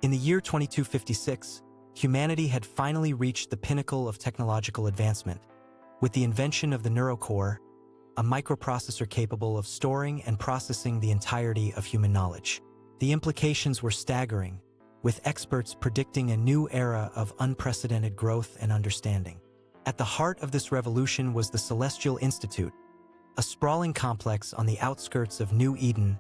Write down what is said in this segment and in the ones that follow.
In the year 2256, humanity had finally reached the pinnacle of technological advancement, with the invention of the neurocore, a microprocessor capable of storing and processing the entirety of human knowledge. The implications were staggering, with experts predicting a new era of unprecedented growth and understanding. At the heart of this revolution was the Celestial Institute, a sprawling complex on the outskirts of New Eden,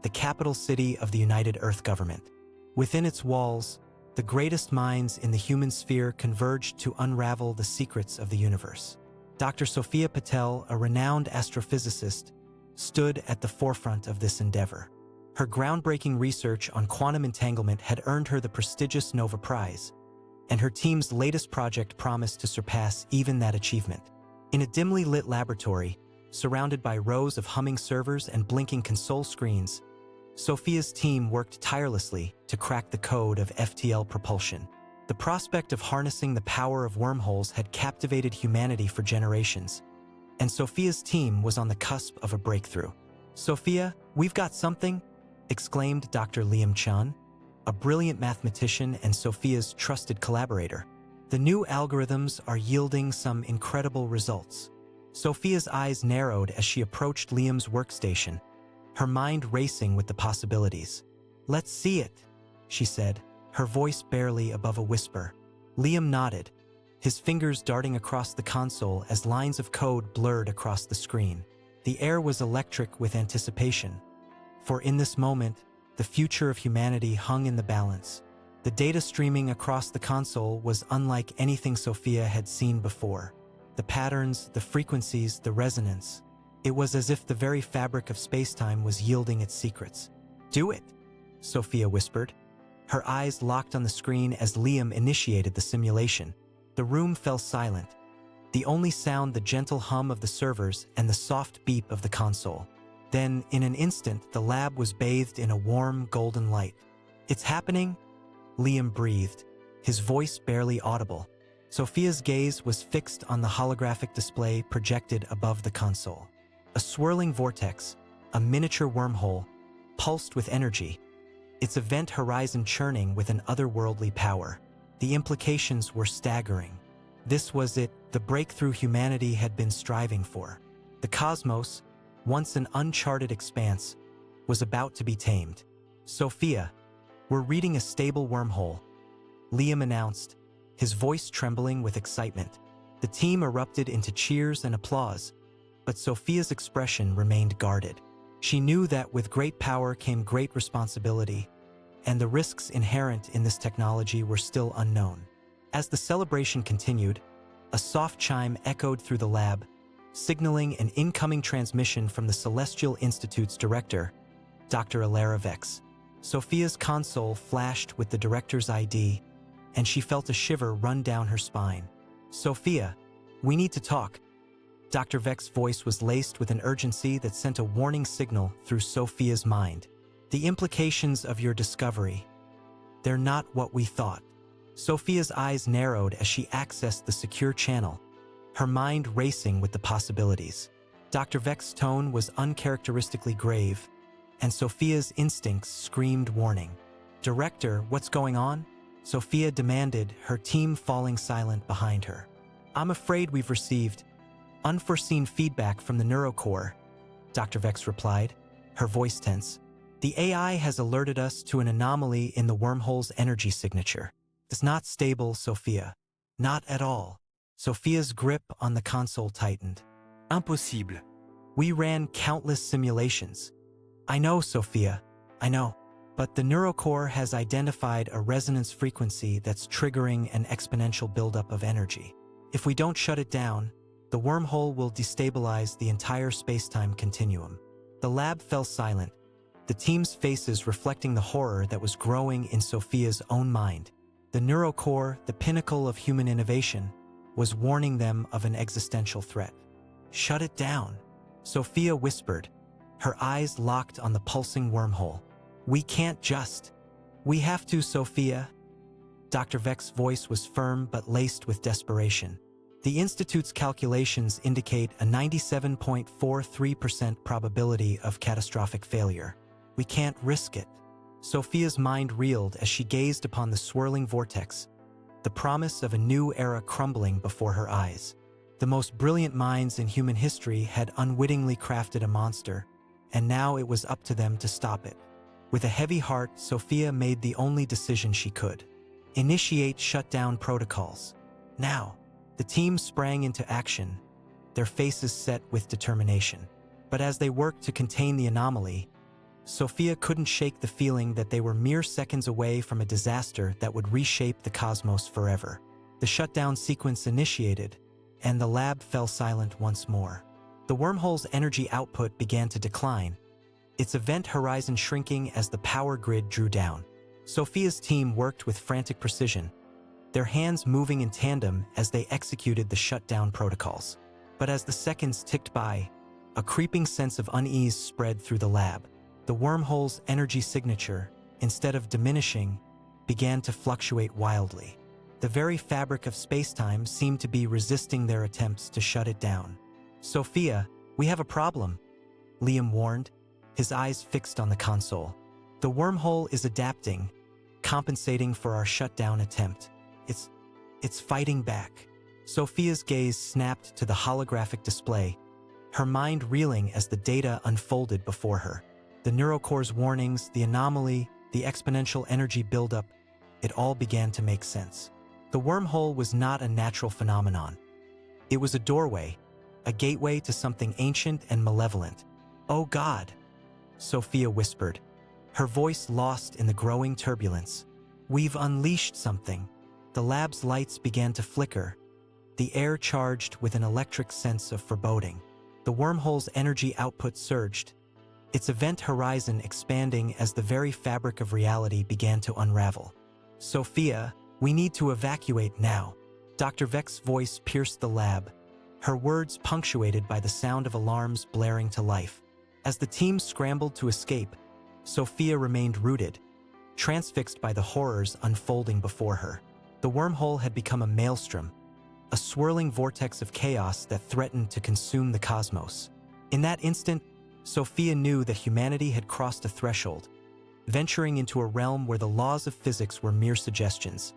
the capital city of the United Earth government. Within its walls, the greatest minds in the human sphere converged to unravel the secrets of the universe. Dr. Sophia Patel, a renowned astrophysicist, stood at the forefront of this endeavor. Her groundbreaking research on quantum entanglement had earned her the prestigious Nova Prize, and her team's latest project promised to surpass even that achievement. In a dimly lit laboratory, surrounded by rows of humming servers and blinking console screens, Sophia's team worked tirelessly to crack the code of FTL propulsion. The prospect of harnessing the power of wormholes had captivated humanity for generations, and Sophia's team was on the cusp of a breakthrough. "Sophia, we've got something!" exclaimed Dr. Liam Chun, a brilliant mathematician and Sophia's trusted collaborator. "The new algorithms are yielding some incredible results." Sophia's eyes narrowed as she approached Liam's workstation, her mind racing with the possibilities. "Let's see it," she said, her voice barely above a whisper. Liam nodded, his fingers darting across the console as lines of code blurred across the screen. The air was electric with anticipation, for in this moment, the future of humanity hung in the balance. The data streaming across the console was unlike anything Sophia had seen before. The patterns, the frequencies, the resonance. It was as if the very fabric of space-time was yielding its secrets. "Do it," Sophia whispered. Her eyes locked on the screen as Liam initiated the simulation. The room fell silent, the only sound the gentle hum of the servers and the soft beep of the console. Then, in an instant, the lab was bathed in a warm, golden light. "It's happening," Liam breathed, his voice barely audible. Sophia's gaze was fixed on the holographic display projected above the console. A swirling vortex, a miniature wormhole, pulsed with energy, its event horizon churning with an otherworldly power. The implications were staggering. This was it, the breakthrough humanity had been striving for. The cosmos, once an uncharted expanse, was about to be tamed. "Sophia, we're reading a stable wormhole," Liam announced, his voice trembling with excitement. The team erupted into cheers and applause, but Sophia's expression remained guarded. She knew that with great power came great responsibility, and the risks inherent in this technology were still unknown. As the celebration continued, a soft chime echoed through the lab, signaling an incoming transmission from the Celestial Institute's director, Dr. Alara Vex. Sophia's console flashed with the director's ID, and she felt a shiver run down her spine. "Sophia, we need to talk." Dr. Vex's voice was laced with an urgency that sent a warning signal through Sophia's mind. "The implications of your discovery, they're not what we thought." Sophia's eyes narrowed as she accessed the secure channel, her mind racing with the possibilities. Dr. Vex's tone was uncharacteristically grave, and Sophia's instincts screamed warning. "Director, what's going on?" Sophia demanded, her team falling silent behind her. "I'm afraid we've received unforeseen feedback from the neurocore," Dr. Vex replied, her voice tense. "The AI has alerted us to an anomaly in the wormhole's energy signature. It's not stable, Sophia. Not at all." Sophia's grip on the console tightened. "Impossible. We ran countless simulations." "I know, Sophia. I know. But the neurocore has identified a resonance frequency that's triggering an exponential buildup of energy. If we don't shut it down, the wormhole will destabilize the entire space-time continuum." The lab fell silent, the team's faces reflecting the horror that was growing in Sophia's own mind. The neurocore, the pinnacle of human innovation, was warning them of an existential threat. "Shut it down," Sophia whispered, her eyes locked on the pulsing wormhole. "We can't just. We have to, Sophia." Dr. Vex's voice was firm but laced with desperation. "The Institute's calculations indicate a 97.43% probability of catastrophic failure. We can't risk it." Sophia's mind reeled as she gazed upon the swirling vortex, the promise of a new era crumbling before her eyes. The most brilliant minds in human history had unwittingly crafted a monster, and now it was up to them to stop it. With a heavy heart, Sophia made the only decision she could: initiate shutdown protocols. Now, the team sprang into action, their faces set with determination. But as they worked to contain the anomaly, Sophia couldn't shake the feeling that they were mere seconds away from a disaster that would reshape the cosmos forever. The shutdown sequence initiated, and the lab fell silent once more. The wormhole's energy output began to decline, its event horizon shrinking as the power grid drew down. Sophia's team worked with frantic precision, their hands moving in tandem as they executed the shutdown protocols. But as the seconds ticked by, a creeping sense of unease spread through the lab. The wormhole's energy signature, instead of diminishing, began to fluctuate wildly. The very fabric of space-time seemed to be resisting their attempts to shut it down. "Sophia, we have a problem," Liam warned, his eyes fixed on the console. "The wormhole is adapting, compensating for our shutdown attempt. It's fighting back." Sophia's gaze snapped to the holographic display, her mind reeling as the data unfolded before her. The neurocore's warnings, the anomaly, the exponential energy buildup, it all began to make sense. The wormhole was not a natural phenomenon. It was a doorway, a gateway to something ancient and malevolent. "Oh God," Sophia whispered, her voice lost in the growing turbulence. "We've unleashed something." The lab's lights began to flicker, the air charged with an electric sense of foreboding. The wormhole's energy output surged, its event horizon expanding as the very fabric of reality began to unravel. "Sophia, we need to evacuate now." Dr. Vek's voice pierced the lab, her words punctuated by the sound of alarms blaring to life. As the team scrambled to escape, Sophia remained rooted, transfixed by the horrors unfolding before her. The wormhole had become a maelstrom, a swirling vortex of chaos that threatened to consume the cosmos. In that instant, Sophia knew that humanity had crossed a threshold, venturing into a realm where the laws of physics were mere suggestions,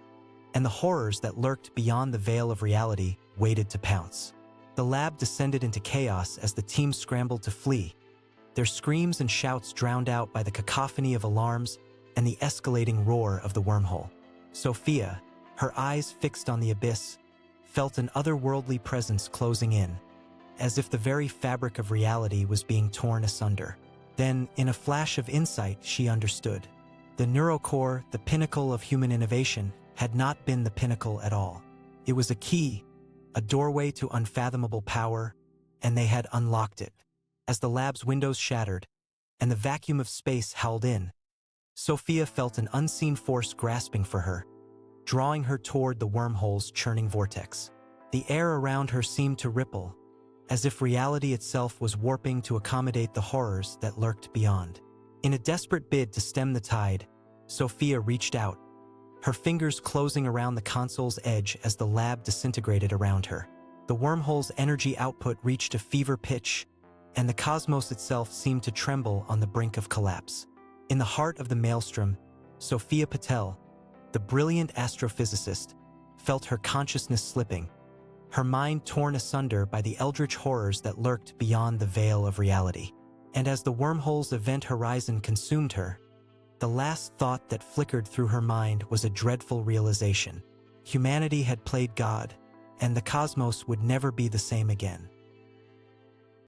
and the horrors that lurked beyond the veil of reality waited to pounce. The lab descended into chaos as the team scrambled to flee, their screams and shouts drowned out by the cacophony of alarms and the escalating roar of the wormhole. Sophia, her eyes fixed on the abyss, felt an otherworldly presence closing in, as if the very fabric of reality was being torn asunder. Then, in a flash of insight, she understood. The neurocore, the pinnacle of human innovation, had not been the pinnacle at all. It was a key, a doorway to unfathomable power, and they had unlocked it. As the lab's windows shattered, and the vacuum of space howled in, Sophia felt an unseen force grasping for her, drawing her toward the wormhole's churning vortex. The air around her seemed to ripple, as if reality itself was warping to accommodate the horrors that lurked beyond. In a desperate bid to stem the tide, Sophia reached out, her fingers closing around the console's edge as the lab disintegrated around her. The wormhole's energy output reached a fever pitch, and the cosmos itself seemed to tremble on the brink of collapse. In the heart of the maelstrom, Sophia Patel, the brilliant astrophysicist, felt her consciousness slipping, her mind torn asunder by the eldritch horrors that lurked beyond the veil of reality. And as the wormhole's event horizon consumed her, the last thought that flickered through her mind was a dreadful realization. Humanity had played God, and the cosmos would never be the same again.